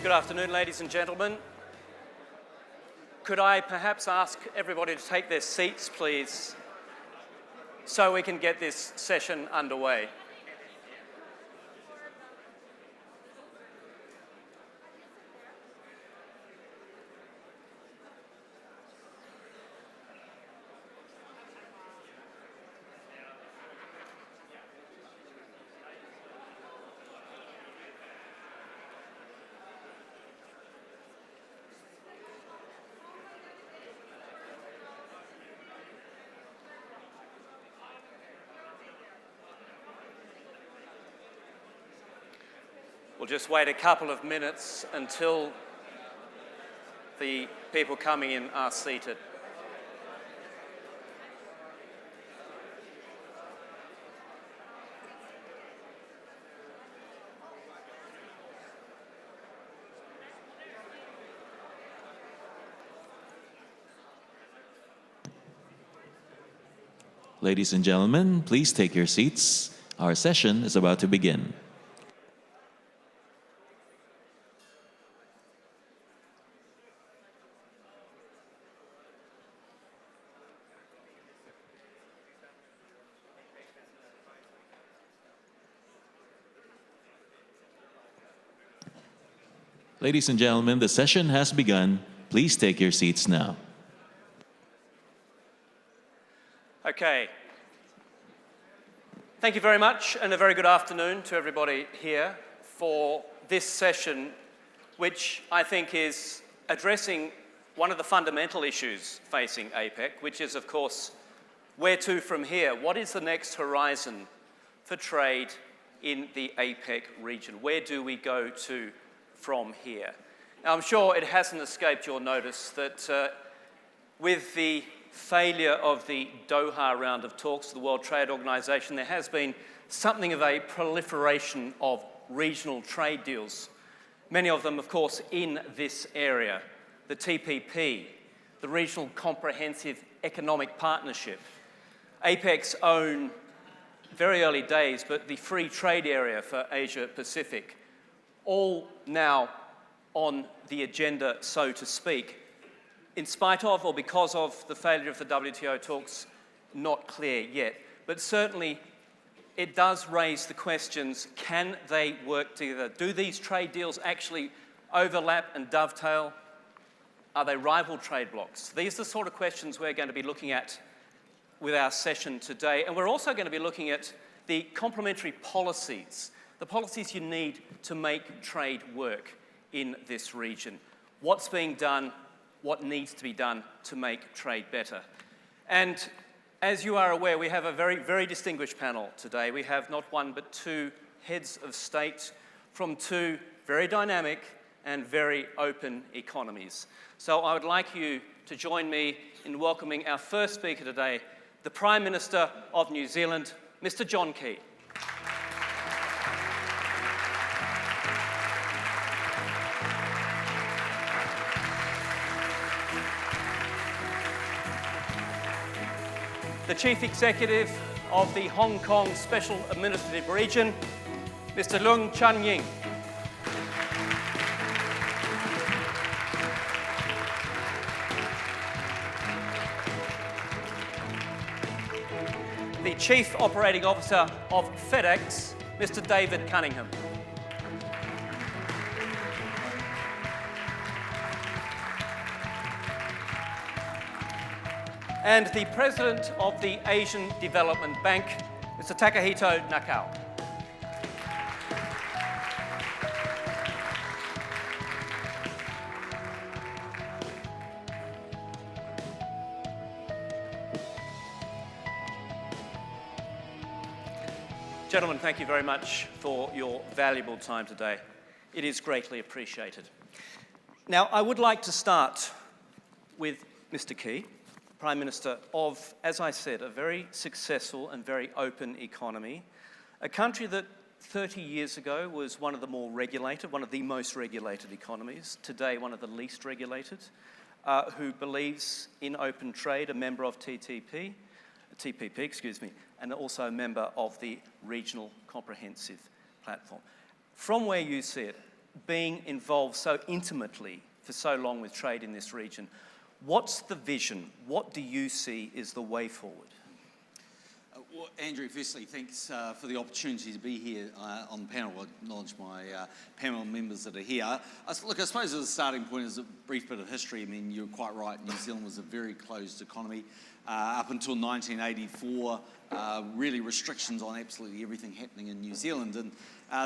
Good afternoon, ladies and gentlemen. Could I perhaps ask everybody to take their seats, please, so we can get this session underway? We'll just wait a couple of minutes until the people coming in are seated. Ladies and gentlemen, please take your seats. Our session is about to begin. Ladies and gentlemen, the session has begun. Please take your seats now. Okay. Thank you very much, and a very good afternoon to everybody here for this session, which I think is addressing one of the fundamental issues facing APEC, which is, of course, where to from here? What is the next horizon for trade in the APEC region? Where do we go to from here? Now, I'm sure it hasn't escaped your notice that with the failure of the Doha round of talks to the World Trade Organization, there has been something of a proliferation of regional trade deals. Many of them, of course, in this area. The TPP, the Regional Comprehensive Economic Partnership, APEC's own, very early days, but the Free Trade Area for Asia Pacific, all now on the agenda, so to speak, in spite of or because of the failure of the WTO talks, not clear yet. But certainly it does raise the questions, can they work together? Do these trade deals actually overlap and dovetail? Are they rival trade blocs? These are the sort of questions we're going to be looking at with our session today. And we're also going to be looking at the complementary policies, the policies you need to make trade work in this region. What's being done, what needs to be done to make trade better. And as you are aware, we have a very, very distinguished panel today. We have not one but two heads of state from two very dynamic and very open economies. So I would like you to join me in welcoming our first speaker today, the Prime Minister of New Zealand, Mr. John Key. The Chief Executive of the Hong Kong Special Administrative Region, Mr. Leung Chun-ying. The Chief Operating Officer of FedEx, Mr. David Cunningham. And the President of the Asian Development Bank, Mr. Takahito Nakao. Gentlemen, thank you very much for your valuable time today. It is greatly appreciated. Now, I would like to start with Mr. Key, Prime Minister of, as I said, a very successful and very open economy, a country that 30 years ago was one of the more regulated, one of the most regulated economies, today one of the least regulated, who believes in open trade, a member of TPP, and also a member of the Regional Comprehensive Platform. From where you sit, being involved so intimately for so long with trade in this region, what's the vision? What do you see is the way forward? Well, Andrew, firstly, thanks for the opportunity to be here on the panel. I acknowledge my panel members that are here. I suppose as a starting point, as a brief bit of history, I mean, you're quite right, New Zealand was a very closed economy. Up until 1984, really restrictions on absolutely everything happening in New Zealand, and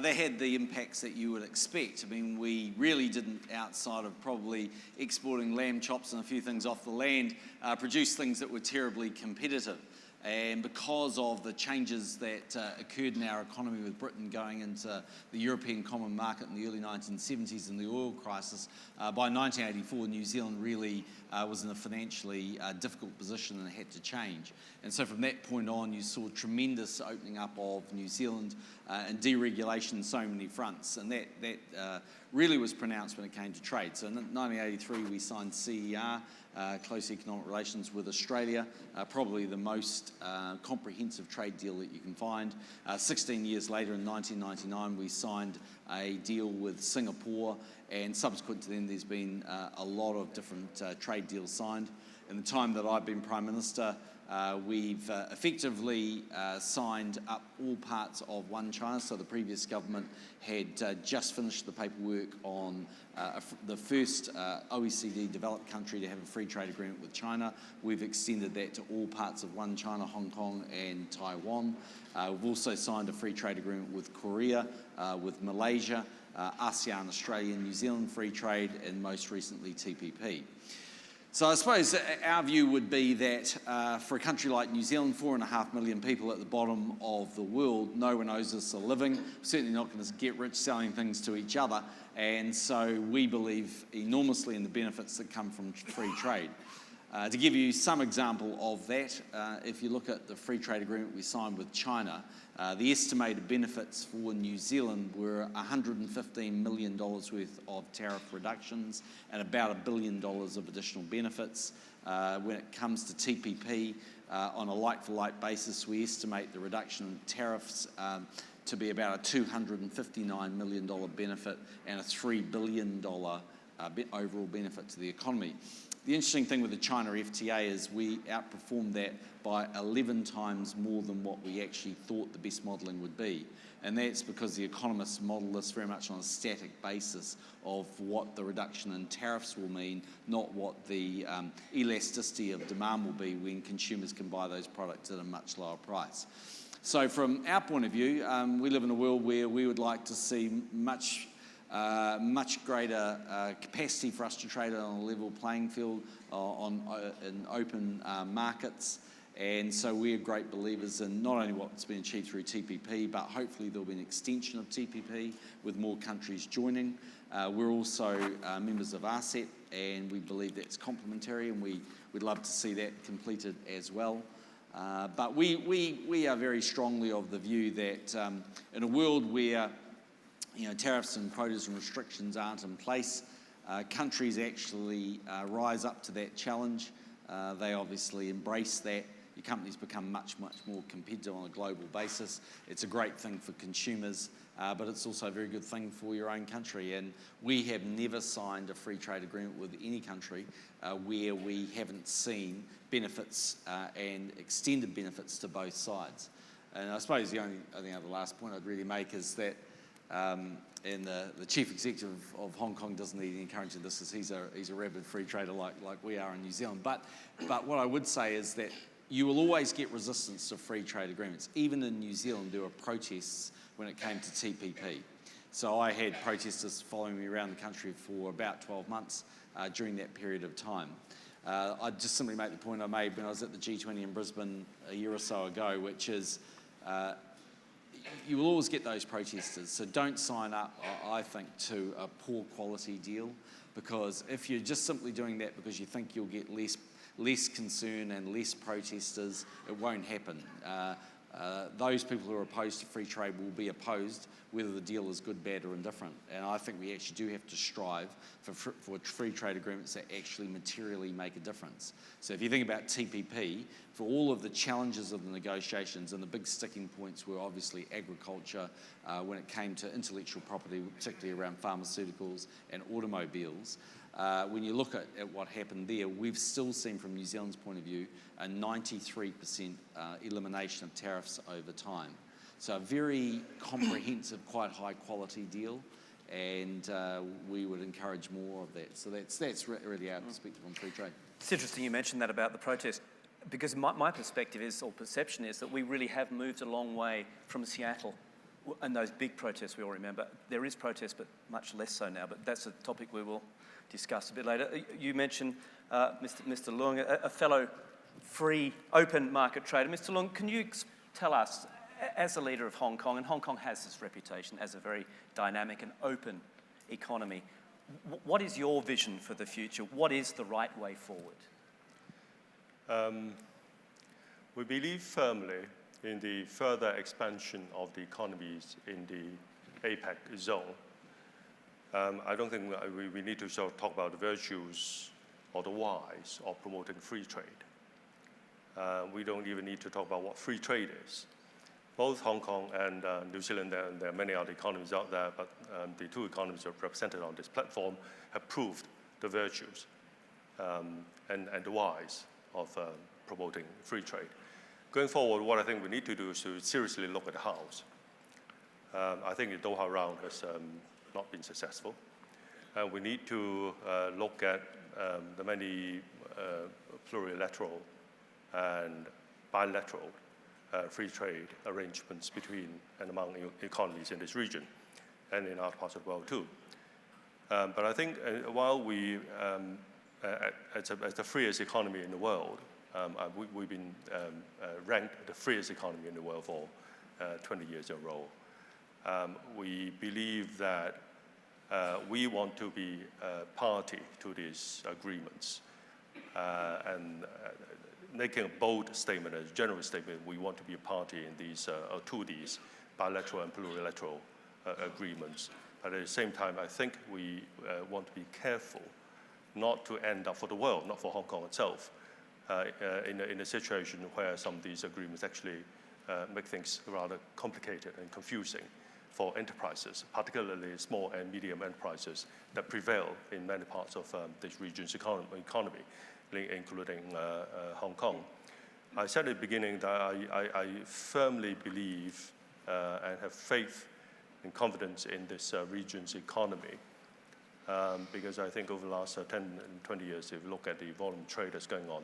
they had the impacts that you would expect. I mean, we really didn't, outside of probably exporting lamb chops and a few things off the land, produce things that were terribly competitive. And because of the changes that occurred in our economy with Britain going into the European Common Market in the early 1970s and the oil crisis, by 1984 New Zealand really was in a financially difficult position and had to change. And so from that point on you saw tremendous opening up of New Zealand and deregulation on so many fronts, and that really was pronounced when it came to trade. So in 1983 we signed CER, close economic relations with Australia, probably the most comprehensive trade deal that you can find. 16 years later, in 1999, we signed a deal with Singapore, and subsequent to then there's been a lot of different trade deals signed. In the time that I've been Prime Minister, we've effectively signed up all parts of One China. So the previous government had just finished the paperwork on the first OECD developed country to have a free trade agreement with China. We've extended that to all parts of One China, Hong Kong and Taiwan. We've also signed a free trade agreement with Korea, with Malaysia, ASEAN, Australia, New Zealand free trade, and most recently TPP. So I suppose our view would be that for a country like New Zealand, 4.5 million people at the bottom of the world, no one owes us a living. We're certainly not going to get rich selling things to each other, and so we believe enormously in the benefits that come from free trade. To give you some example of that, if you look at the free trade agreement we signed with China, the estimated benefits for New Zealand were $115 million worth of tariff reductions and about $1 billion of additional benefits. When it comes to TPP, on a like-for-like basis, we estimate the reduction in tariffs to be about a $259 million benefit and a $3 billion overall benefit to the economy. The interesting thing with the China FTA is we outperformed that by 11 times more than what we actually thought the best modelling would be. And that's because the economists model this very much on a static basis of what the reduction in tariffs will mean, not what the elasticity of demand will be when consumers can buy those products at a much lower price. So from our point of view, we live in a world where we would like to see much greater capacity for us to trade on a level playing field in open markets. And so we are great believers in not only what's been achieved through TPP, but hopefully there'll be an extension of TPP with more countries joining. We're also members of RCEP, and we believe that's complementary, and we'd love to see that completed as well. But we are very strongly of the view that in a world where tariffs and quotas and restrictions aren't in place, countries actually rise up to that challenge. They obviously embrace that. Your companies become much more competitive on a global basis. It's a great thing for consumers, but it's also a very good thing for your own country. And we have never signed a free trade agreement with any country where we haven't seen benefits and extended benefits to both sides. And I suppose the only other last point I'd really make is that and the chief executive of Hong Kong doesn't need any encouragement. This is he's a rabid free trader like we are in New Zealand. But what I would say is that you will always get resistance to free trade agreements. Even in New Zealand, there were protests when it came to TPP. So I had protesters following me around the country for about 12 months during that period of time. I'd just simply make the point I made when I was at the G20 in Brisbane a year or so ago, which is you will always get those protesters, so don't sign up, I think, to a poor quality deal, because if you're just simply doing that because you think you'll get less concern and less protesters, it won't happen. Those people who are opposed to free trade will be opposed whether the deal is good, bad or indifferent. And I think we actually do have to strive for free trade agreements that actually materially make a difference. So if you think about TPP, for all of the challenges of the negotiations, and the big sticking points were obviously agriculture, when it came to intellectual property, particularly around pharmaceuticals and automobiles. When you look at what happened there, we've still seen from New Zealand's point of view a 93% elimination of tariffs over time. So a very comprehensive, quite high quality deal, and we would encourage more of that. So that's really our perspective on free trade. It's interesting you mentioned that about the protest, because my perspective is, or perception is, that we really have moved a long way from Seattle and those big protests we all remember. There is protest, but much less so now, but that's a topic we will discuss a bit later. You mentioned Mr. Leung, a fellow free, open market trader. Mr. Leung, can you tell us, as a leader of Hong Kong, and Hong Kong has this reputation as a very dynamic and open economy, what is your vision for the future? What is the right way forward? We believe firmly in the further expansion of the economies in the APEC zone. I don't think we need to sort of talk about the virtues or the whys of promoting free trade. We don't even need to talk about what free trade is. Both Hong Kong and New Zealand, and there are many other economies out there, but the two economies that are represented on this platform have proved the virtues and the whys of promoting free trade. Going forward, what I think we need to do is to seriously look at the hows. I think the Doha round has not been successful. We need to look at the many plurilateral and bilateral free trade arrangements between and among economies in this region and in other parts of the world too. But I think while we, as the freest economy in the world, we've been ranked the freest economy in the world for 20 years in a row. We believe that we want to be a party to these agreements, and making a bold statement, a general statement, we want to be a party in these, to these bilateral and plurilateral agreements. But at the same time, I think we want to be careful not to end up for the world, not for Hong Kong itself, in a situation where some of these agreements actually make things rather complicated and confusing for enterprises, particularly small and medium enterprises that prevail in many parts of this region's economy, including Hong Kong. I said at the beginning that I firmly believe and have faith and confidence in this region's economy, because I think over the last 10 and 20 years, if you look at the volume trade that's going on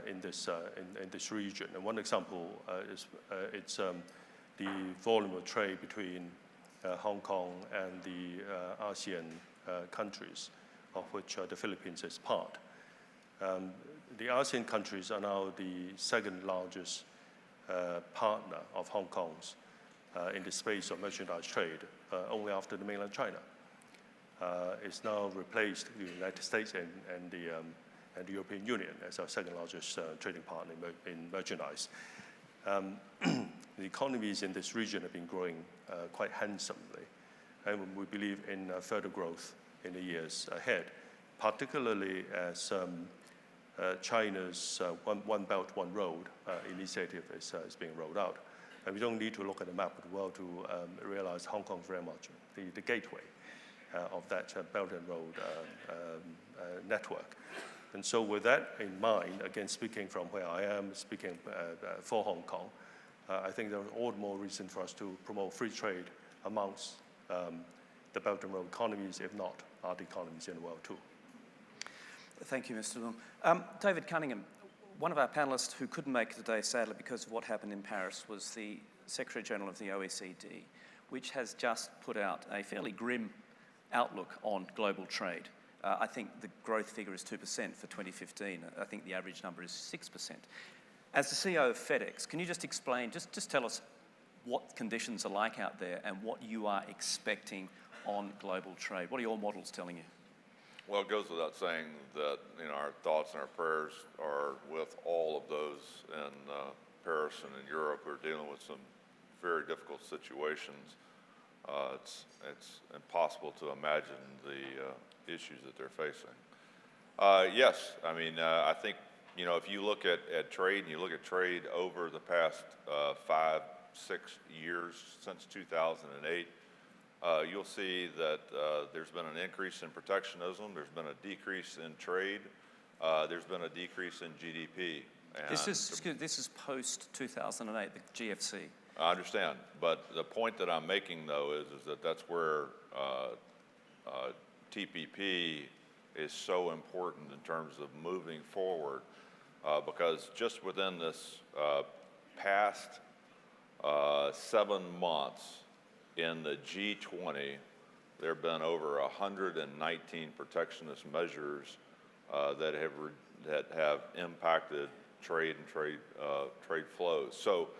in this region, and one example is it's the volume of trade between Hong Kong and the ASEAN countries, of which the Philippines is part. The ASEAN countries are now the second largest partner of Hong Kong's in the space of merchandise trade, only after the mainland China. It's now replaced the United States and the European Union as our second largest trading partner in merchandise. The economies in this region have been growing quite handsomely, and we believe in further growth in the years ahead, particularly as China's One Belt, One Road initiative is being rolled out. And we don't need to look at the map of the world to realize Hong Kong is very much the gateway of that Belt and Road network. And so with that in mind, again, speaking from where I am, speaking for Hong Kong, I think there is all the more reason for us to promote free trade amongst the Belt and Road economies, if not other economies in the world too. Thank you, Mr. Leung. David Cunningham, one of our panellists who couldn't make it today, sadly, because of what happened in Paris, was the Secretary-General of the OECD, which has just put out a fairly grim outlook on global trade. I think the growth figure is 2% for 2015. I think the average number is 6%. As the CEO of FedEx, can you just explain, just tell us what conditions are like out there and what you are expecting on global trade? What are your models telling you? Well, it goes without saying that our thoughts and our prayers are with all of those in Paris and in Europe who are dealing with some very difficult situations. It's impossible to imagine the issues that they're facing. Yes, I mean, I think, if you look at trade and you look at trade over the past 5, 6 years since 2008, you'll see that there's been an increase in protectionism, there's been a decrease in trade, there's been a decrease in GDP. This is post 2008, the GFC. I understand, but the point that I'm making, though, is that that's where TPP is so important in terms of moving forward, because just within this past 7 months in the G20, there have been over 119 protectionist measures that have impacted trade and trade flows. So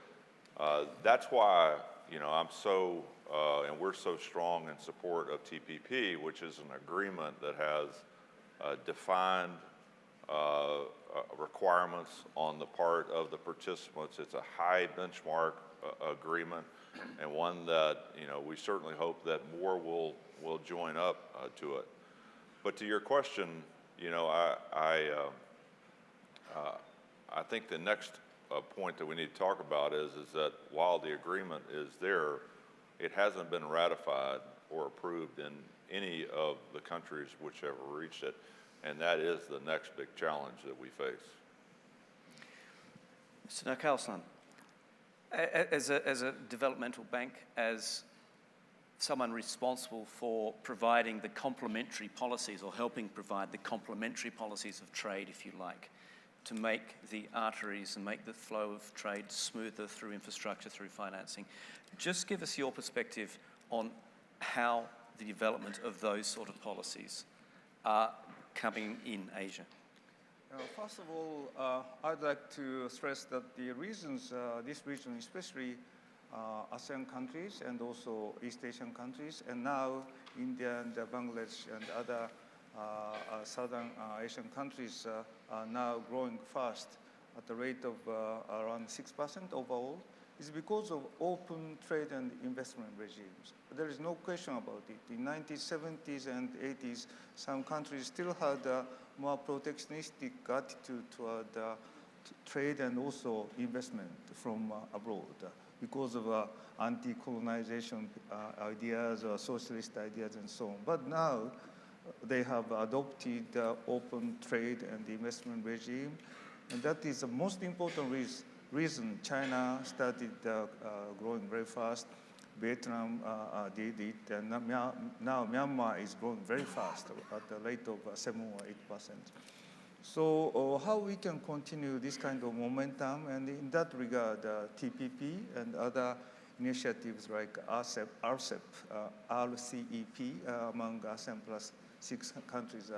that's why I'm so and we're so strong in support of TPP, which is an agreement that has defined requirements on the part of the participants. It's a high benchmark agreement, and one that we certainly hope that more will join up to it. But to your question, I think the next point that we need to talk about is that while the agreement is there, it hasn't been ratified or approved in any of the countries which have reached it, and that is the next big challenge that we face. Mr. Nakao-san, as a developmental bank, as someone responsible for providing the complementary policies or helping provide the complementary policies of trade, if you like, to make the arteries and make the flow of trade smoother through infrastructure, through financing. Just give us your perspective on how the development of those sort of policies are coming in Asia. First of all, I'd like to stress that the reasons this region, especially ASEAN countries and also East Asian countries, and now India and Bangladesh and other Southern Asian countries are now growing fast at the rate of around 6% overall, is because of open trade and investment regimes. There is no question about it. In the 1970s and 80s, some countries still had a more protectionistic attitude toward trade and also investment from abroad because of anti-colonization ideas or socialist ideas and so on. But now they have adopted open trade and investment regime, and that is the most important reason China started growing very fast. Vietnam did it, and now Myanmar is growing very fast at the rate of 7 or 8%. So how we can continue this kind of momentum, and in that regard, TPP and other initiatives like RCEP, RCEP among ASEAN plus 6 countries,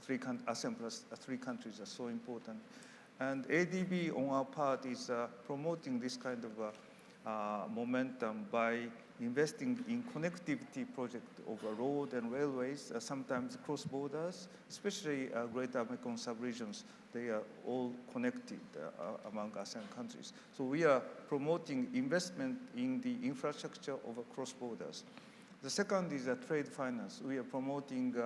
ASEAN plus 3 countries are so important. And ADB on our part is promoting this kind of momentum by investing in connectivity projects over road and railways, sometimes cross borders, especially Greater Mekong sub-regions. They are all connected among ASEAN countries. So we are promoting investment in the infrastructure over cross borders. The second is trade finance. We are promoting,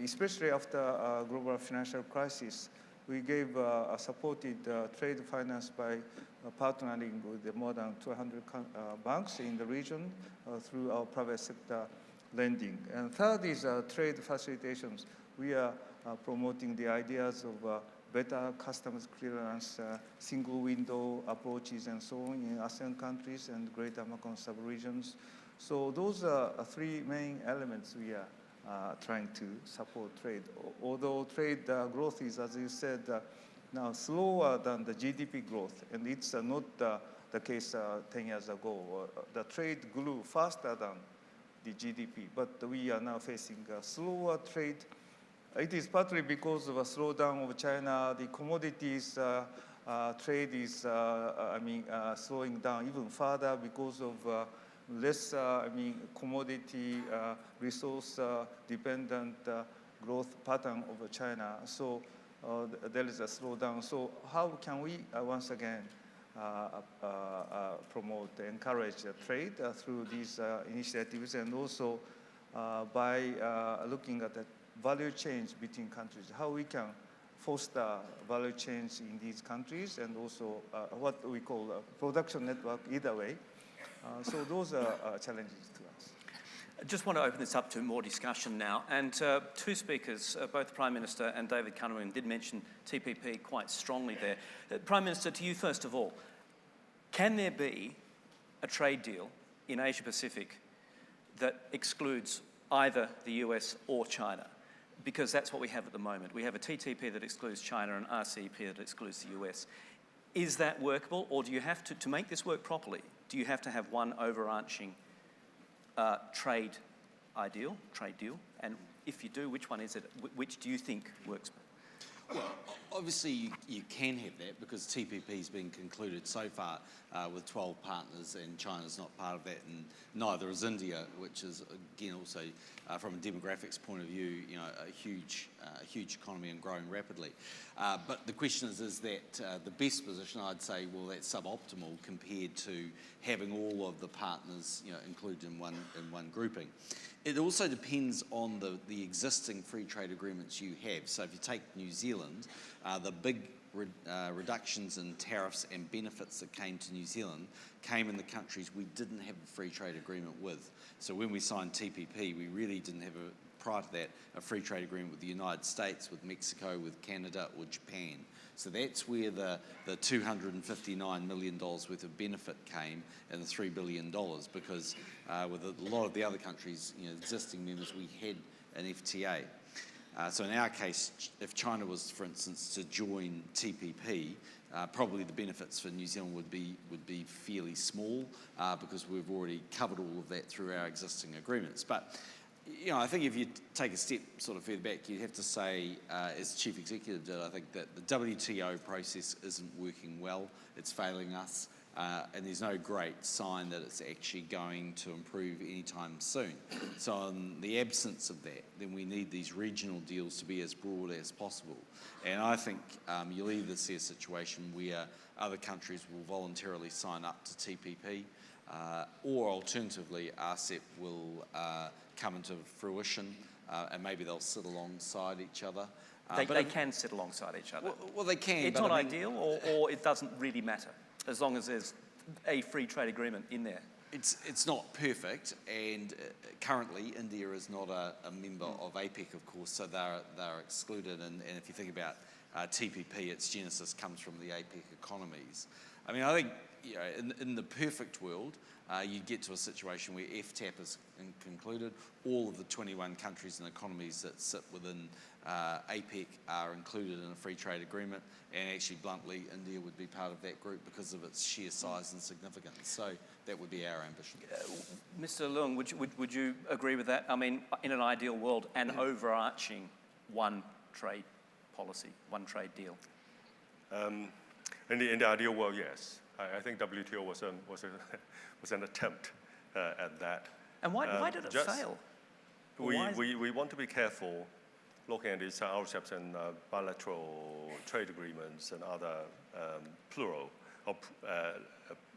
especially after global financial crisis, we gave supported trade finance by partnering with more than 200 banks in the region through our private sector lending. And third is trade facilitations. We are promoting the ideas of better customs clearance, single window approaches and so on in ASEAN countries and Greater Mekong sub-regions. So those are 3 main elements we are trying to support trade. Although trade growth is, as you said, now slower than the GDP growth, and it's not the case 10 years ago. The trade grew faster than the GDP, but we are now facing slower trade. It is partly because of a slowdown of China. The commodities trade is, slowing down even further because of less, commodity resource dependent growth pattern of China. So there is a slowdown. So how can we once again promote, encourage trade through these initiatives, and also by looking at the value chains between countries, how we can foster value chains in these countries, and also what we call a production network either way. So those are challenges to us. I just want to open this up to more discussion now. And two speakers, both the Prime Minister and David Cunningham, did mention TPP quite strongly there. Prime Minister, to you first of all, can there be a trade deal in Asia Pacific that excludes either the US or China? Because that's what we have at the moment. We have a TTP that excludes China and RCEP that excludes the US. Is that workable, or do you have to make this work properly, do you have to have one overarching trade deal? And if you do, which one is it? Which do you think works? Well, obviously you can have that because TPP's been concluded so far with 12 partners, and China's not part of that, and neither is India, which is again also from a demographics point of view, a huge economy and growing rapidly. But the question is that the best position, I'd say, well, that's suboptimal compared to having all of the partners, included in one grouping. It also depends on the existing free trade agreements you have. So if you take New Zealand, the big reductions in tariffs and benefits that came to New Zealand came in the countries we didn't have a free trade agreement with. So when we signed TPP, we really didn't have, prior to that, a free trade agreement with the United States, with Mexico, with Canada, or Japan. So that's where the $259 million worth of benefit came, and the $3 billion, because with a lot of the other countries, existing members, we had an FTA. So in our case, if China was, for instance, to join TPP, probably the benefits for New Zealand would be fairly small because we've already covered all of that through our existing agreements. But I think if you take a step sort of further back, you'd have to say, as Chief Executive did, I think that the WTO process isn't working well. It's failing us. And there's no great sign that it's actually going to improve anytime soon. So in the absence of that, then we need these regional deals to be as broad as possible. And I think you'll either see a situation where other countries will voluntarily sign up to TPP, or alternatively, RCEP will come into fruition, and maybe they'll sit alongside each other. They can sit alongside each other. Well, they can. It's not ideal, or it doesn't really matter, as long as there's a free trade agreement in there. It's not perfect, and currently India is not a member of APEC, of course, so they're excluded. And if you think about TPP, its genesis comes from the APEC economies. I mean, I think in the perfect world, you'd get to a situation where FTAP is concluded. All of the 21 countries and economies that sit within APEC are included in a free trade agreement, and actually, bluntly, India would be part of that group because of its sheer size and significance. So that would be our ambition. Mr. Leung, would you agree with that? I mean, in an ideal world, an overarching one trade policy, one trade deal. In the ideal world, yes. I think WTO was an attempt at that. And why did it fail? We want to be careful looking at these RCEPs and bilateral trade agreements and other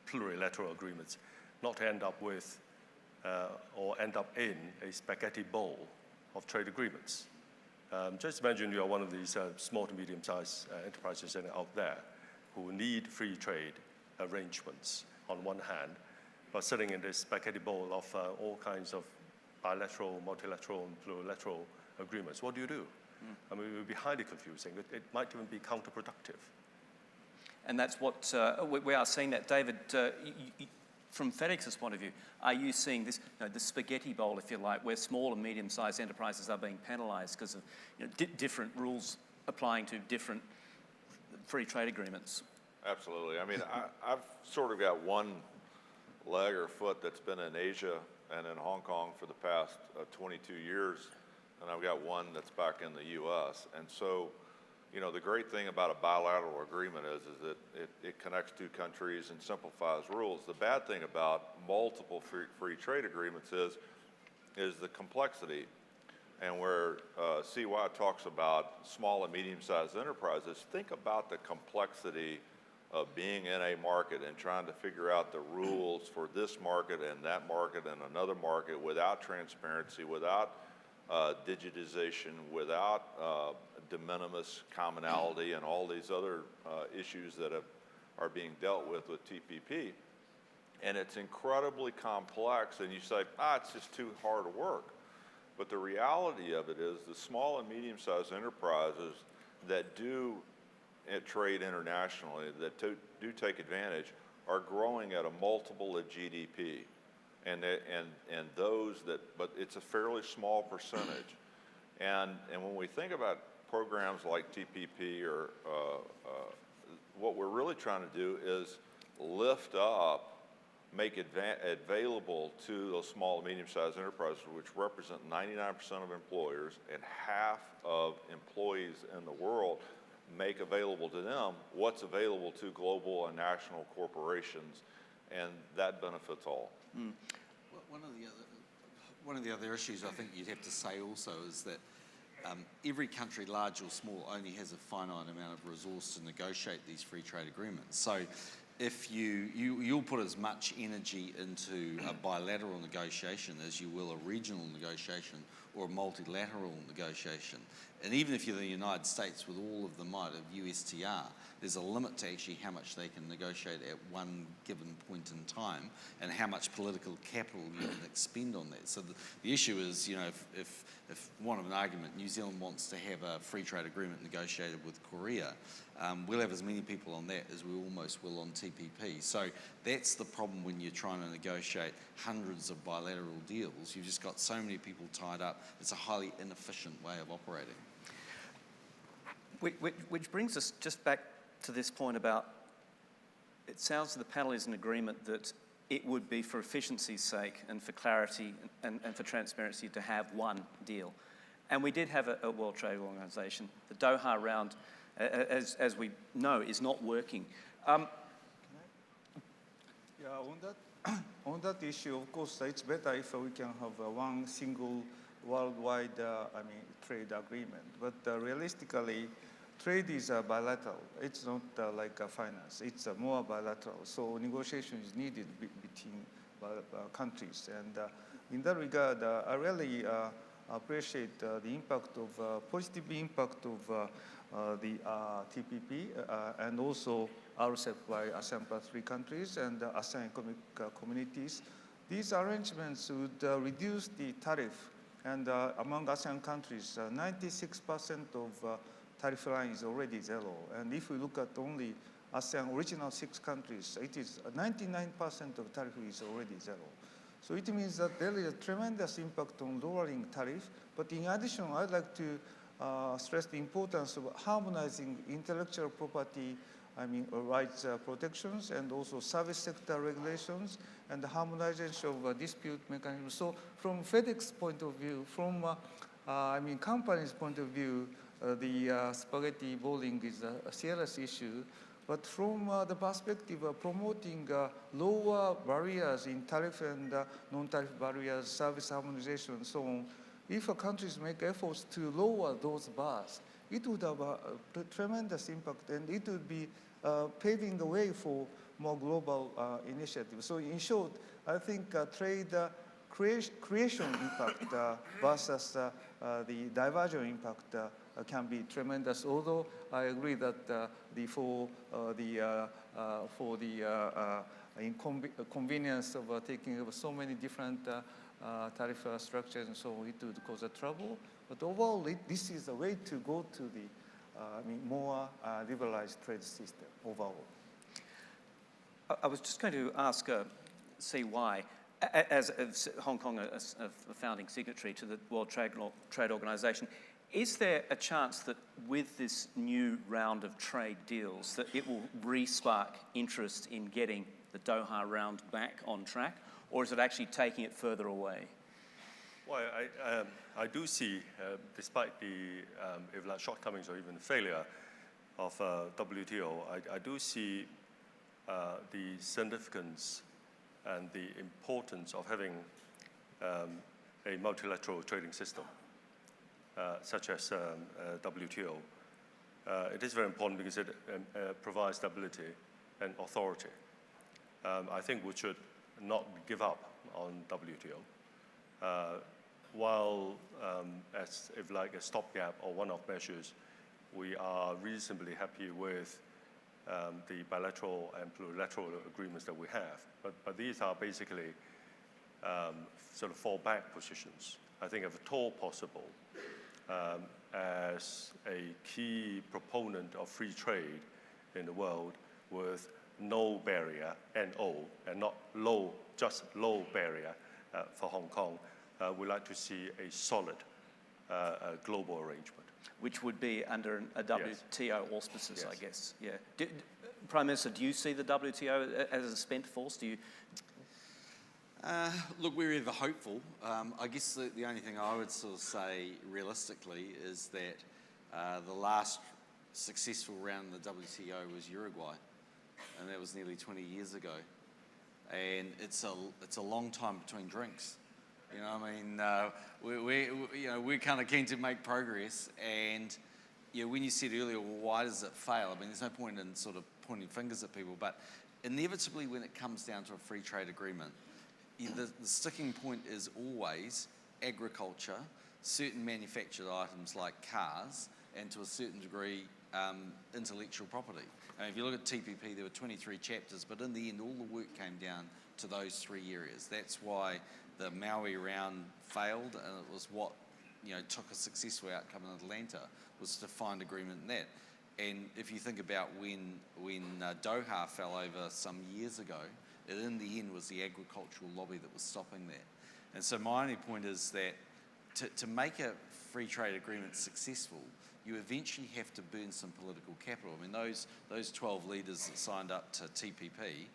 plurilateral agreements, not to end up with or end up in a spaghetti bowl of trade agreements. Just imagine you are one of these small to medium-sized enterprises out there who need free trade arrangements on one hand, but sitting in this spaghetti bowl of all kinds of bilateral, multilateral, and plurilateral agreements. What do you do? I mean, it would be highly confusing. It might even be counterproductive. And that's what we are seeing that. David, from FedEx's point of view, are you seeing this, the spaghetti bowl, if you like, where small and medium-sized enterprises are being penalised because of different rules applying to different free trade agreements? Absolutely. I mean, I've sort of got one leg or foot that's been in Asia and in Hong Kong for the past 22 years, and I've got one that's back in the U.S. And so, the great thing about a bilateral agreement is that it connects two countries and simplifies rules. The bad thing about multiple free trade agreements is the complexity. And where CY talks about small and medium-sized enterprises, think about the complexity of being in a market and trying to figure out the rules for this market and that market and another market without transparency, without digitization, without de minimis commonality and all these other issues that are being dealt with TPP. And it's incredibly complex, and you say, it's just too hard to work. But the reality of it is the small and medium-sized enterprises that do trade internationally, that do take advantage, are growing at a multiple of GDP. And those that, but it's a fairly small percentage. And when we think about programs like TPP or what we're really trying to do is lift up, make it available to those small and medium-sized enterprises, which represent 99% of employers and half of employees in the world, make available to them what's available to global and national corporations, and that benefits all. Mm. One of the other issues I think you'd have to say also is that every country, large or small, only has a finite amount of resource to negotiate these free trade agreements. So if you'll put as much energy into a bilateral negotiation as you will a regional negotiation or a multilateral negotiation. And even if you're the United States with all of the might of USTR, there's a limit to actually how much they can negotiate at one given point in time and how much political capital you can expend on that. So the issue is, if one of an argument, New Zealand wants to have a free trade agreement negotiated with Korea, we'll have as many people on that as we almost will on TPP. So that's the problem when you're trying to negotiate hundreds of bilateral deals. You've just got so many people tied up. It's a highly inefficient way of operating. Which brings us just back to this point about, it sounds to the panel is in agreement that it would be for efficiency's sake and for clarity and for transparency to have one deal. And we did have a World Trade Organization. The Doha round, as we know, is not working. Yeah, on that issue, of course, it's better if we can have one single worldwide, trade agreement. But realistically, trade is bilateral. It's not like finance. It's more bilateral. So negotiation is needed between countries. And in that regard, I really appreciate the impact of positive impact of the TPP and also RCEP by ASEAN plus 3 countries and ASEAN economic communities. These arrangements would reduce the tariff, and among ASEAN countries, 96% of tariff line is already zero. And if we look at only ASEAN original 6 countries, it is 99% of tariff is already zero. So it means that there is a tremendous impact on lowering tariff. But in addition, I'd like to stress the importance of harmonizing intellectual property rights protections and also service sector regulations and the harmonization of dispute mechanisms. So from FedEx point of view, from company's point of view, the spaghetti bowling is a serious issue. But from the perspective of promoting lower barriers in tariff and non-tariff barriers, service harmonization, and so on, if countries make efforts to lower those bars, it would have a tremendous impact, and it would be paving the way for more global initiatives. So in short, I think trade creation impact versus the diversion impact can be tremendous. Although I agree that for the inconvenience of taking over so many different tariff structures and so on, it would cause a trouble. But overall, this is a way to go to the more liberalized trade system overall. I was just going to ask CY, as Hong Kong, a founding signatory to the World Trade Organization, is there a chance that with this new round of trade deals that it will re-spark interest in getting the Doha round back on track, or is it actually taking it further away? Well, I do see, despite the if like shortcomings or even failure of WTO, I do see the significance and the importance of having a multilateral trading system, such as WTO. It is very important because it provides stability and authority. I think we should not give up on WTO. While as if like a stopgap or one-off measures, we are reasonably happy with the bilateral and plurilateral agreements that we have. But these are basically sort of fallback positions. I think if at all possible, as a key proponent of free trade in the world with no barrier, NO, and not low, just low barrier for Hong Kong, we'd like to see a solid global arrangement. Which would be under a WTO auspices, I guess. Yeah. Prime Minister, do you see the WTO as a spent force? Do you? Look, we're ever hopeful. I guess the only thing I would sort of say realistically is that the last successful round in the WTO was Uruguay, and that was nearly 20 years ago. And it's a long time between drinks. You know, I mean, we're kind of keen to make progress. And when you said earlier, well, why does it fail? I mean, there's no point in sort of pointing fingers at people, but inevitably, when it comes down to a free trade agreement, the sticking point is always agriculture, certain manufactured items like cars, and to a certain degree, intellectual property. And if you look at TPP, there were 23 chapters, but in the end, all the work came down to those three areas. That's why the Maui round failed, and it was what took a successful outcome in Atlanta, was to find agreement in that. And if you think about when Doha fell over some years ago, it in the end was the agricultural lobby that was stopping that. And so my only point is that to make a free trade agreement successful, you eventually have to burn some political capital. I mean, those 12 leaders that signed up to TPP,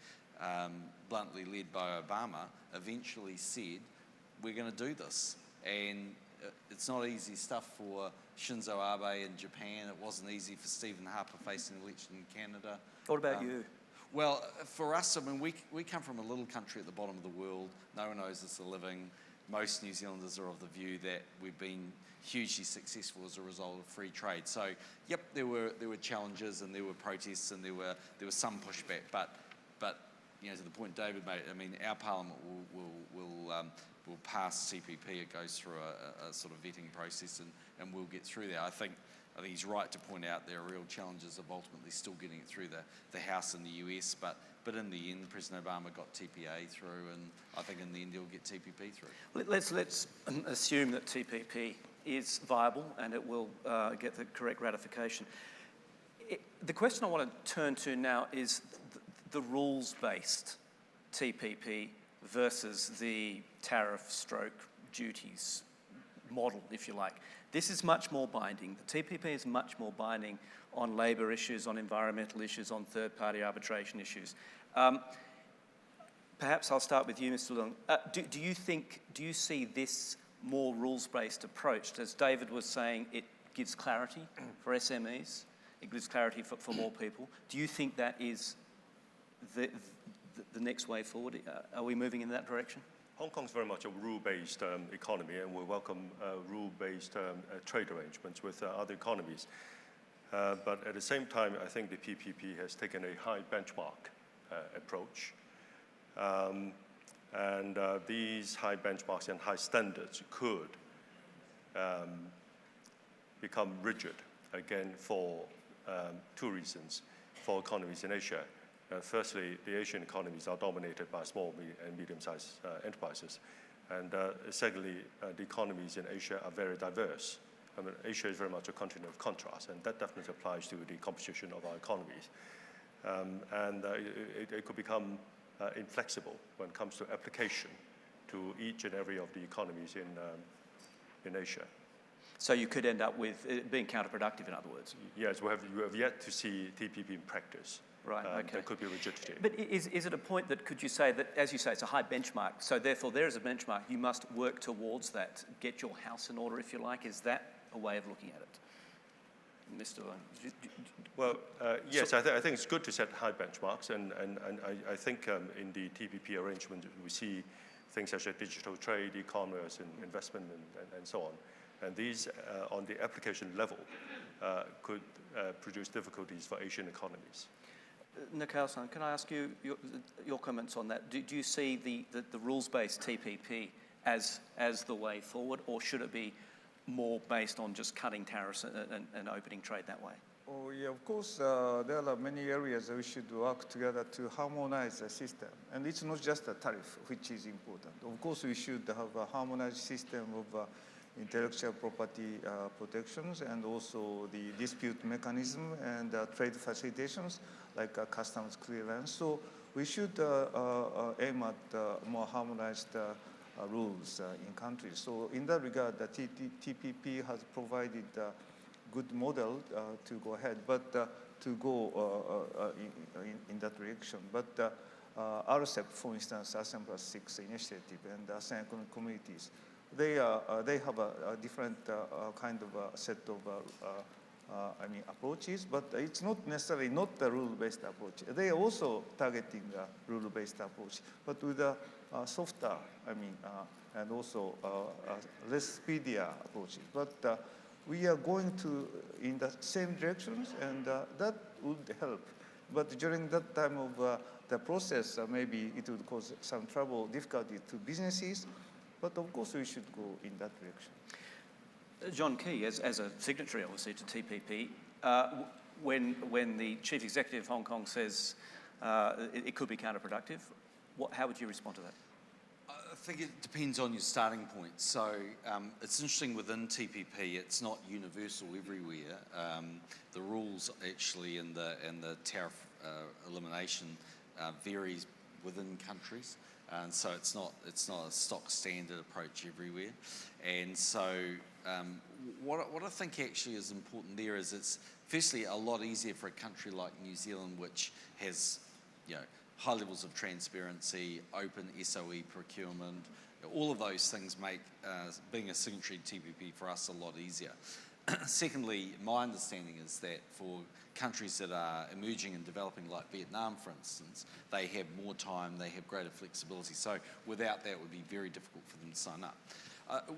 bluntly led by Obama, eventually said, we're going to do this. And it's not easy stuff for Shinzo Abe in Japan. It wasn't easy for Stephen Harper facing an election in Canada. What about you? Well, for us, I mean, we come from a little country at the bottom of the world. No one owes us a living. Most New Zealanders are of the view that we've been hugely successful as a result of free trade. So, yep, there were challenges and there were protests and there was some pushback. But to the point David made, I mean, our Parliament will pass TPP. It goes through a sort of vetting process and we'll get through there. I think he's right to point out there are real challenges of ultimately still getting it through the House in the US, but in the end, President Obama got TPA through, and I think in the end he'll get TPP through. Let's assume that TPP is viable and it will get the correct ratification. The question I want to turn to now is the rules-based TPP versus the tariff/duties model, if you like. This is much more binding. The TPP is much more binding on labour issues, on environmental issues, on third-party arbitration issues. Perhaps I'll start with you, Mr. Leung. Do you see this more rules-based approach? As David was saying, it gives clarity for SMEs. It gives clarity for more people. Do you think that is the next way forward? Are we moving in that direction? Hong Kong's very much a rule-based economy, and we welcome rule-based trade arrangements with other economies. But at the same time, I think the PPP has taken a high benchmark approach. And these high benchmarks and high standards could become rigid, again, for two reasons for economies in Asia. Firstly, the Asian economies are dominated by small and medium-sized enterprises. And secondly, the economies in Asia are very diverse. I mean, Asia is very much a continent of contrast, and that definitely applies to the composition of our economies. It could become inflexible when it comes to application to each and every of the economies in Asia. So you could end up with it being counterproductive, in other words? Yes, you have yet to see TPP in practice. Right, okay. There could be rigidity. But is it a point that, could you say that, as you say, it's a high benchmark, so therefore there is a benchmark, you must work towards that, get your house in order, if you like? Is that a way of looking at it? Mr. Leung? Well, yes, I think it's good to set high benchmarks, and I think in the TPP arrangement we see things such as digital trade, e-commerce, and investment, and so on. And these, on the application level, could produce difficulties for Asian economies. Nikao-san, can I ask you your comments on that? Do you see the rules-based TPP as the way forward, or should it be more based on just cutting tariffs and opening trade that way? Oh, yeah, of course, there are many areas we should work together to harmonize the system. And it's not just a tariff, which is important. Of course, we should have a harmonized system of intellectual property protections and also the dispute mechanism and trade facilitations like customs clearance. So we should aim at more harmonized rules in countries. So in that regard, the TPP has provided good model to go ahead, but to go in that direction. But RCEP, for instance, ASEAN Plus 6 initiative and ASEAN Economic Communities, they have a different kind of set of approaches, but it's not necessarily not the rule-based approach. They are also targeting a rule-based approach, but with a softer, and also less speedier approaches. But we are going in the same directions, and that would help. But during that time of the process, maybe it would cause some trouble, difficulty to businesses. But of course, we should go in that direction. John Key, as a signatory, obviously, to TPP, when the chief executive of Hong Kong says it could be counterproductive, how would you respond to that? I think it depends on your starting point. So it's interesting within TPP, it's not universal everywhere. The rules actually and the tariff elimination varies within countries. And so it's not a stock standard approach everywhere. And so what I think actually is important there is it's firstly a lot easier for a country like New Zealand, which has high levels of transparency, open SOE procurement. All of those things make being a signatory to TPP for us a lot easier. Secondly, my understanding is that for countries that are emerging and developing, like Vietnam, for instance, they have more time, they have greater flexibility. So without that, it would be very difficult for them to sign up.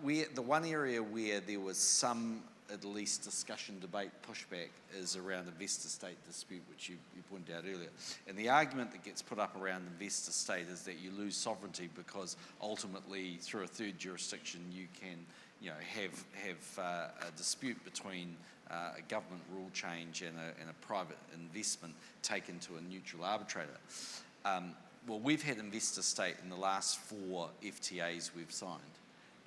The one area where there was some, at least, discussion, debate, pushback is around investor-state dispute, which you pointed out earlier. And the argument that gets put up around investor-state is that you lose sovereignty because ultimately, through a third jurisdiction, you can have a dispute between a government rule change and a private investment taken to a neutral arbitrator. Well, we've had investor-state in the last 4 FTAs we've signed,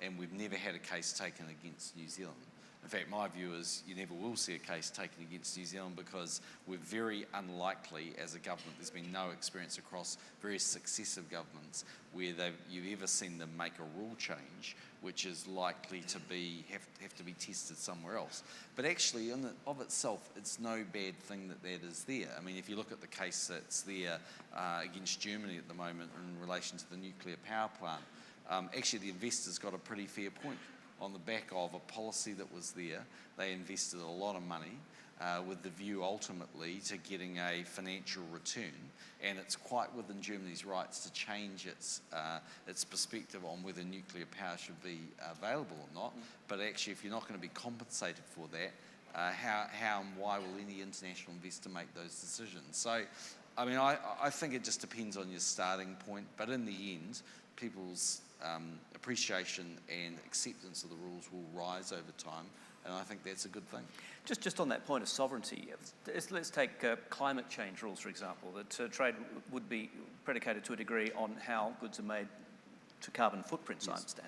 and we've never had a case taken against New Zealand. In fact, my view is you never will see a case taken against New Zealand because we're very unlikely as a government. There's been no experience across various successive governments where you've ever seen them make a rule change which is likely to have to be tested somewhere else. But actually, of itself, it's no bad thing that is there. I mean, if you look at the case that's there against Germany at the moment in relation to the nuclear power plant, actually the investors got a pretty fair point. On the back of a policy that was there, they invested a lot of money with the view ultimately to getting a financial return, and it's quite within Germany's rights to change its perspective on whether nuclear power should be available or not. But actually, if you're not going to be compensated for that, how and why will any international investor make those decisions? So, I mean, I think it just depends on your starting point, but in the end, people's appreciation and acceptance of the rules will rise over time, and I think that's a good thing. Just on that point of sovereignty, let's take climate change rules, for example, that trade would be predicated to a degree on how goods are made to carbon footprints, yes. I understand.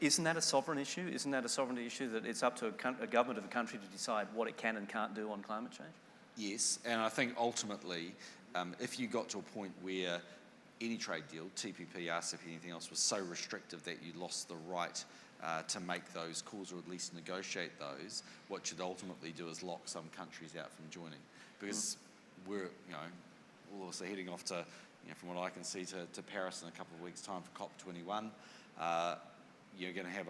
Isn't that a sovereign issue? Isn't that a sovereignty issue that it's up to a government of a country to decide what it can and can't do on climate change? Yes, and I think ultimately, if you got to a point where any trade deal, TPP, RCEP, anything else, was so restrictive that you lost the right to make those calls or at least negotiate those, what you'd ultimately do is lock some countries out from joining. Because we're, also heading off to, from what I can see, to Paris in a couple of weeks' time for COP21. You're going to have,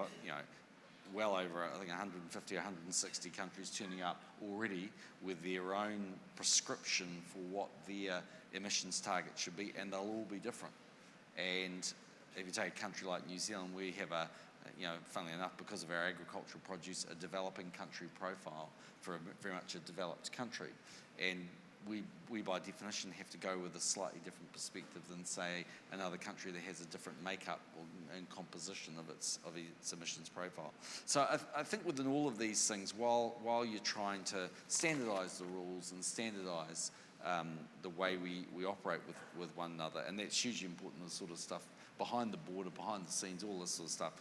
well over, I think, 150, 160 countries turning up already with their own prescription for what their emissions target should be, and they'll all be different. And if you take a country like New Zealand, we have funnily enough, because of our agricultural produce, a developing country profile for very much a developed country. And we by definition have to go with a slightly different perspective than, say, another country that has a different makeup and composition of its emissions profile. So I think within all of these things, while you're trying to standardise the rules and standardise the way we operate with one another, and that's hugely important, the sort of stuff behind the border, behind the scenes, all this sort of stuff.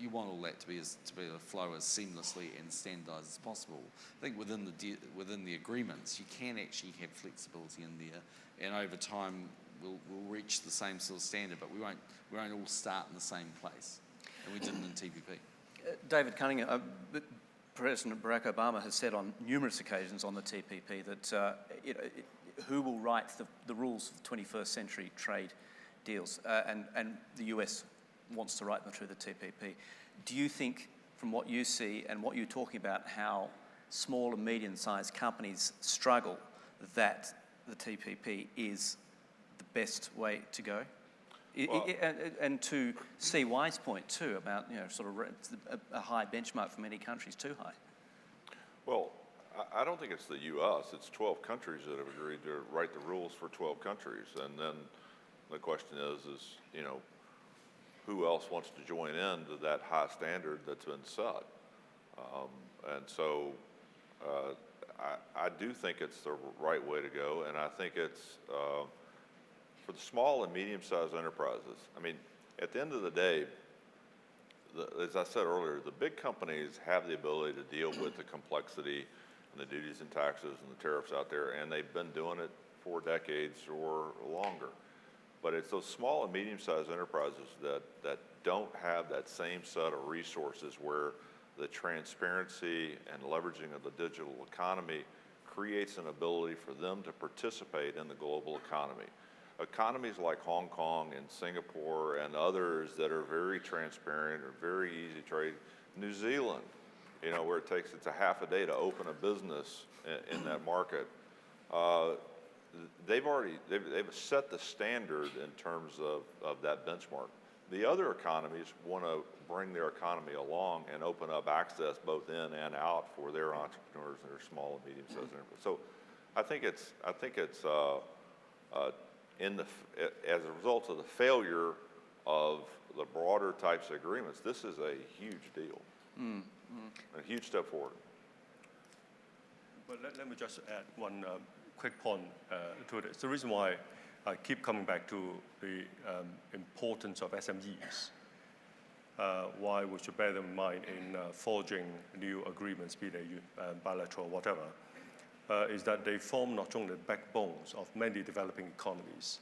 You want all that to be able to flow as seamlessly and standardised as possible. I think within the agreements, you can actually have flexibility in there, and over time we'll reach the same sort of standard, but we won't all start in the same place, and we didn't in TPP. David Cunningham, President Barack Obama has said on numerous occasions on the TPP that who will write the rules of the 21st century trade deals, and the US wants to write them through the TPP. Do you think, from what you see and what you're talking about, how small and medium-sized companies struggle, that the TPP is the best way to go? Well, and to CY's point too about sort of a high benchmark for many countries, too high. Well, I don't think it's the U.S. It's 12 countries that have agreed to write the rules for 12 countries, and then the question is who else wants to join in to that high standard that's been set? And so I do think it's the right way to go, and I think it's for the small and medium-sized enterprises. I mean, at the end of the day, as I said earlier, the big companies have the ability to deal with the complexity and the duties and taxes and the tariffs out there, and they've been doing it for decades or longer. But it's those small and medium-sized enterprises that don't have that same set of resources where the transparency and leveraging of the digital economy creates an ability for them to participate in the global economy. Economies like Hong Kong and Singapore and others that are very transparent or very easy trade, New Zealand, where it's a half a day to open a business in that market. They've set the standard in terms of that benchmark. The other economies want to bring their economy along and open up access both in and out for their entrepreneurs and their small and medium-sized enterprises. So I think it's as a result of the failure of the broader types of agreements, this is a huge deal, a huge step forward. But let me just add one quick point to this. The reason why I keep coming back to the importance of SMEs, why we should bear them in mind in forging new agreements, be they bilateral or whatever, is that they form not only the backbones of many developing economies,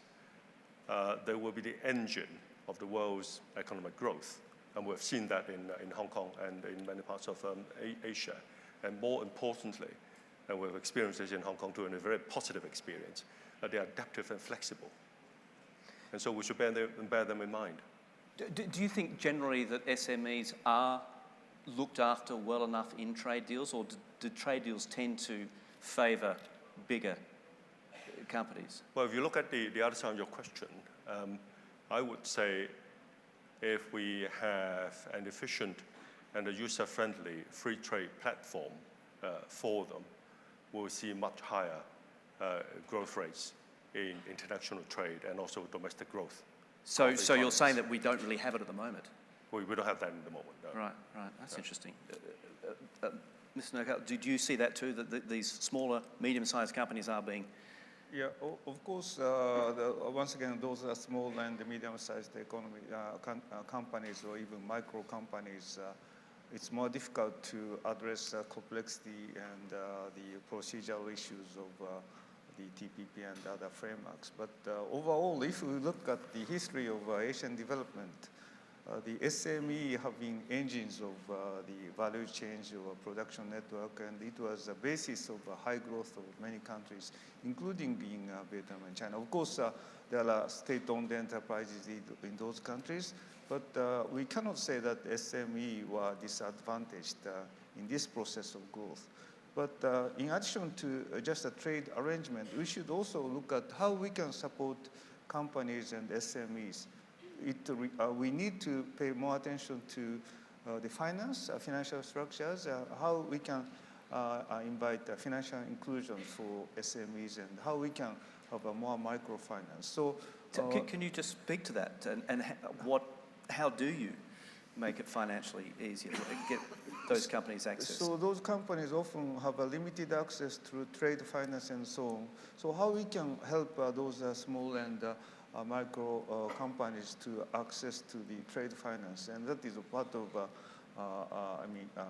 they will be the engine of the world's economic growth. And we've seen that in Hong Kong and in many parts of Asia. And more importantly, and we've experienced this in Hong Kong too, and a very positive experience, that they are adaptive and flexible. And so we should bear them in mind. Do you think generally that SMEs are looked after well enough in trade deals, or do trade deals tend to favour bigger companies? Well, if you look at the other side of your question, I would say if we have an efficient and a user-friendly free trade platform for them, we'll see much higher growth rates in international trade and also domestic growth. So you're saying that we don't really have it at the moment? We don't have that in the moment, no. Right. That's interesting. Mr. Nokal, do you see that too, that these smaller, medium-sized companies are being... Yeah, of course, once again, those are small and medium-sized companies or even micro companies. It's more difficult to address complexity and the procedural issues of the TPP and other frameworks. But overall, if we look at the history of Asian development, the SME have been engines of the value chain or production network, and it was the basis of high growth of many countries, including in Vietnam and China. Of course, there are state-owned enterprises in those countries, but we cannot say that SME were disadvantaged in this process of growth. But in addition to just a trade arrangement, we should also look at how we can support companies and SMEs. We need to pay more attention to the financial structures, how we can invite financial inclusion for SMEs and how we can have a more microfinance. So, Can you just speak to that and how do you make it financially easier to get those companies access? So those companies often have a limited access to trade finance and so on. So how we can help those small and micro companies to access to the trade finance, and that is a part of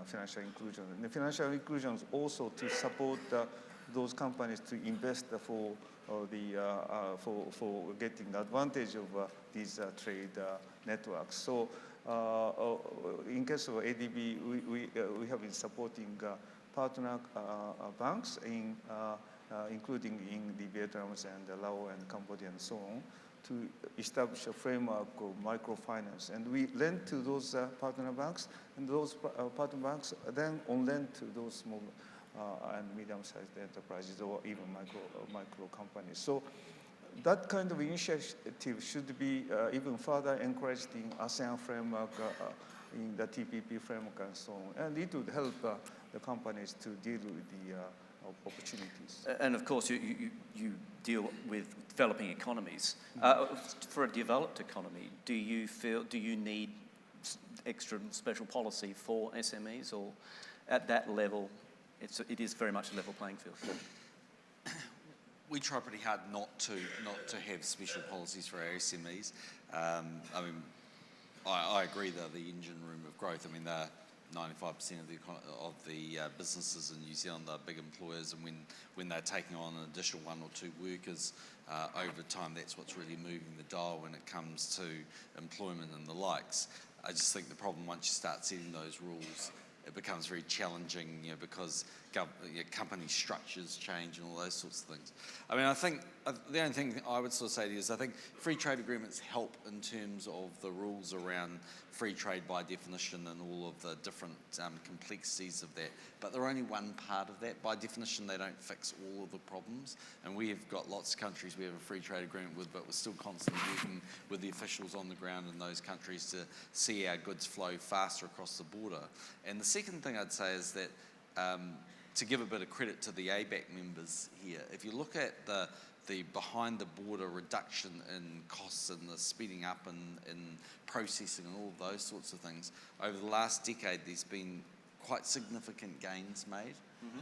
financial inclusion. And the financial inclusion is also to support those companies to invest for getting advantage of these trade networks. So in case of ADB, we have been supporting partner banks including in the Vietnam and Laos and Cambodia and so on, to establish a framework of microfinance. And we lend to those partner banks, and those partner banks then on lend to those small and medium-sized enterprises or even micro companies. So that kind of initiative should be even further encouraged in ASEAN framework, in the TPP framework and so on. And it would help the companies to deal with the opportunities. And of course, you deal with developing economies. For a developed economy, do you need extra special policy for SMEs, or at that level, it is very much a level playing field? We try pretty hard not to have special policies for our SMEs. I agree they're the engine room of growth. I mean, they're 95% of the businesses in New Zealand are big employers, and when they're taking on an additional 1 or 2 workers over time, that's what's really moving the dial when it comes to employment and the likes. I just think the problem, once you start setting those rules, it becomes very challenging, because company structures change and all those sorts of things. I mean, I think the only thing I would sort of say to you is I think free trade agreements help in terms of the rules around free trade by definition and all of the different complexities of that. But they're only one part of that. By definition, they don't fix all of the problems. And we have got lots of countries we have a free trade agreement with, but we're still constantly working with the officials on the ground in those countries to see our goods flow faster across the border. And the second thing I'd say is that to give a bit of credit to the ABAC members here, if you look at the behind the border reduction in costs and the speeding up in processing and all of those sorts of things, over the last decade there's been quite significant gains made.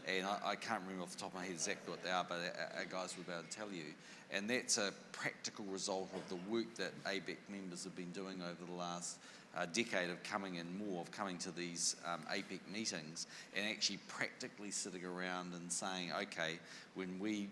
And I can't remember off the top of my head exactly what they are, but our guys will be able to tell you. And that's a practical result of the work that ABAC members have been doing over the last decade of coming to these APEC meetings and actually practically sitting around and saying, okay, when we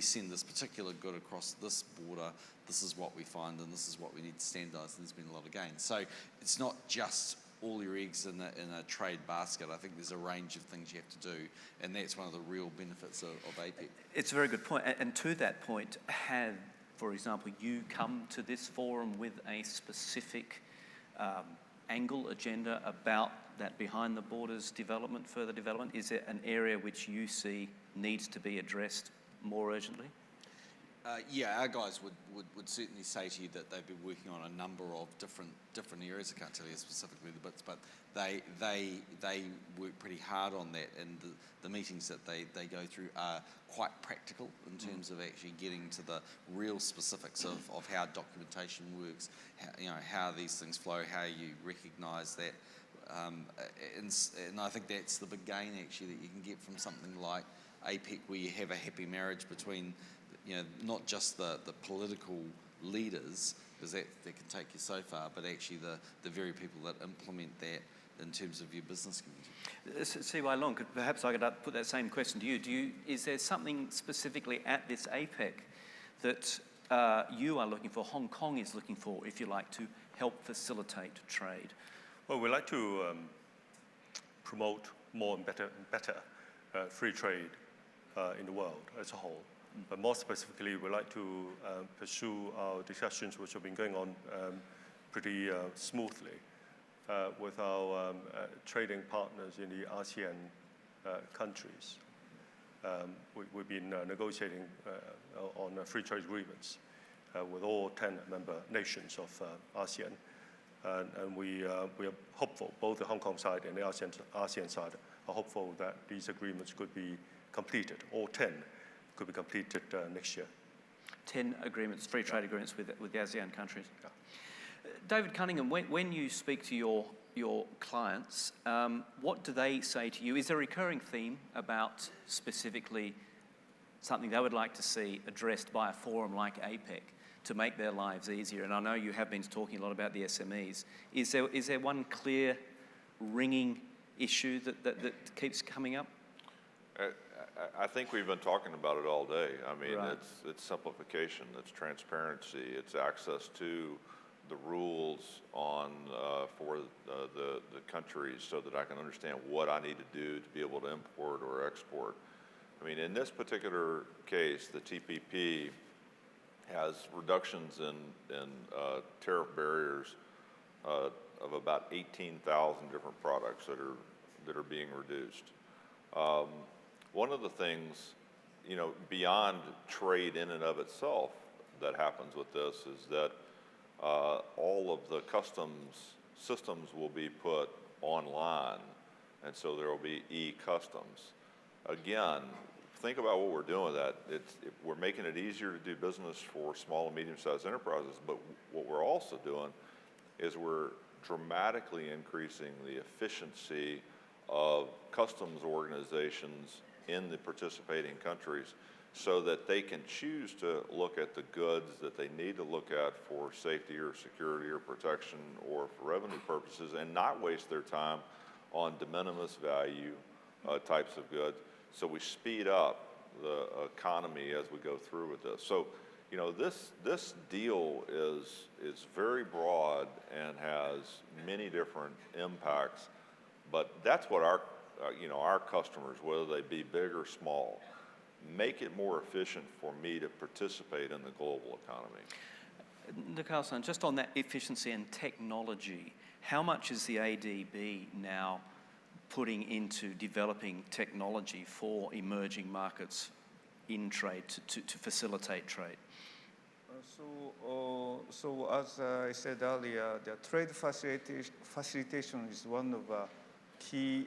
send this particular good across this border, this is what we find and this is what we need to standardise, and there's been a lot of gains. So it's not just all your eggs in a trade basket. I think there's a range of things you have to do, and that's one of the real benefits of APEC. It's a very good point. And to that point, have, for example, you come to this forum with a specific angle, agenda about that behind the borders development, further development? Is it an area which you see needs to be addressed more urgently? Yeah, our guys would certainly say to you that they've been working on a number of different areas. I can't tell you specifically the bits, but they work pretty hard on that, and the meetings that they go through are quite practical in terms of actually getting to the real specifics of how documentation works, how these things flow, how you recognise that. And I think that's the big gain actually that you can get from something like APEC, where you have a happy marriage between not just the political leaders, because that can take you so far, but actually the very people that implement that in terms of your business community. C.Y. Long, perhaps I could put that same question to you. Is there something specifically at this APEC that you are looking for, Hong Kong is looking for, if you like, to help facilitate trade? Well, we like to promote more and better free trade in the world as a whole. But more specifically, we like to pursue our discussions, which have been going on pretty smoothly with our trading partners in the ASEAN countries. We've been negotiating on free trade agreements with all 10 member nations of ASEAN. And we are hopeful, both the Hong Kong side and the ASEAN side are hopeful that these agreements could be completed, all 10 could be completed next year. 10 agreements, free trade agreements with the ASEAN countries. Yeah. David Cunningham, when you speak to your clients, what do they say to you? Is there a recurring theme about specifically something they would like to see addressed by a forum like APEC to make their lives easier? And I know you have been talking a lot about the SMEs. Is there one clear, ringing issue that keeps coming up? I think we've been talking about it all day. I mean, Right. it's simplification, it's transparency, it's access to the rules on for the countries so that I can understand what I need to do to be able to import or export. I mean, in this particular case, the TPP has reductions in tariff barriers of about 18,000 different products that are being reduced. One of the things, you know, beyond trade in and of itself that happens with this is that all of the customs systems will be put online, and so there will be e-customs. Again, think about what we're doing with that. We're making it easier to do business for small and medium-sized enterprises, but what we're also doing is we're dramatically increasing the efficiency of customs organizations in the participating countries so that they can choose to look at the goods that they need to look at for safety or security or protection or for revenue purposes and not waste their time on de minimis value types of goods. So we speed up the economy as we go through with this. So, you know, this deal is very broad and has many different impacts, but that's what our customers, whether they be big or small, make it more efficient for me to participate in the global economy. Nakao-san, just on that efficiency and technology, how much is the ADB now putting into developing technology for emerging markets in trade to facilitate trade? So as I said earlier, the trade facilitation is one of the key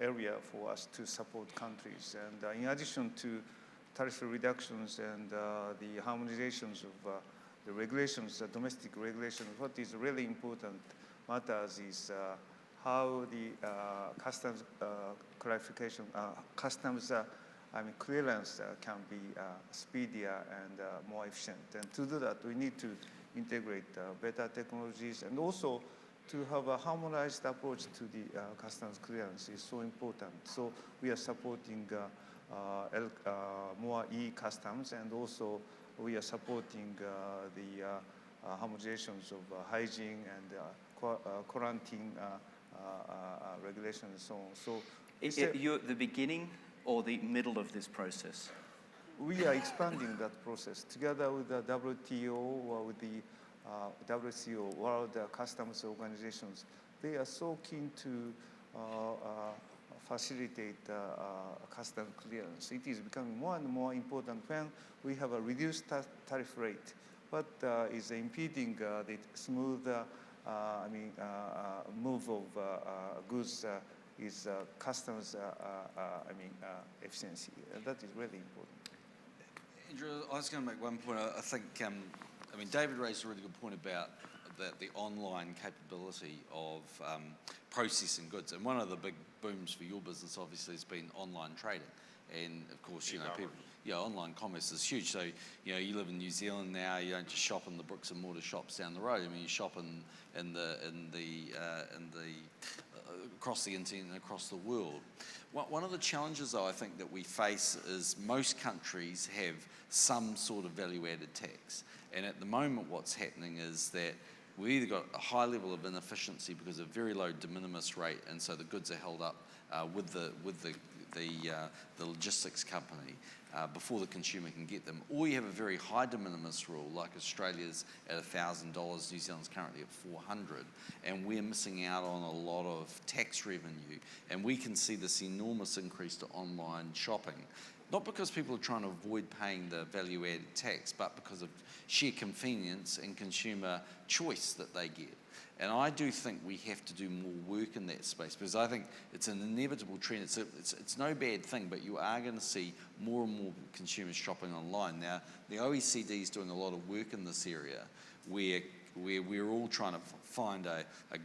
area for us to support countries. And in addition to tariff reductions and the harmonizations of the regulations, domestic regulations, what is really important matters is how the customs clarification, clearance can be speedier and more efficient. And to do that, we need to integrate better technologies, and also to have a harmonized approach to the customs clearance is so important. So we are supporting more e-customs, and also we are supporting the harmonizations of hygiene and quarantine regulations and so on. So You're at the beginning or the middle of this process? we are expanding that process together with the WTO or with the WCO, World Customs Organizations. They are so keen to facilitate customs clearance. It is becoming more and more important when we have a reduced tariff rate. What is impeding the smooth move of goods is customs efficiency. That is really important. Andrew, I was going to make one point. I think, David raised a really good point about the online capability of processing goods. And one of the big booms for your business, obviously, has been online trading. And of course, online commerce is huge. So, you live in New Zealand now. You don't just shop in the bricks and mortar shops down the road. You shop in the across the internet and across the world. One of the challenges, though, I think that we face is most countries have some sort of value-added tax. And at the moment, what's happening is that we either got a high level of inefficiency because of very low de minimis rate, and so the goods are held up with the logistics company before the consumer can get them, or you have a very high de minimis rule, like Australia's at $1,000, New Zealand's currently at $400, and we're missing out on a lot of tax revenue. And we can see this enormous increase to online shopping not because people are trying to avoid paying the value-added tax, but because of sheer convenience and consumer choice that they get. And I do think we have to do more work in that space, because I think it's an inevitable trend. It's no bad thing, but you are going to see more and more consumers shopping online. Now, the OECD is doing a lot of work in this area where we're all trying to find a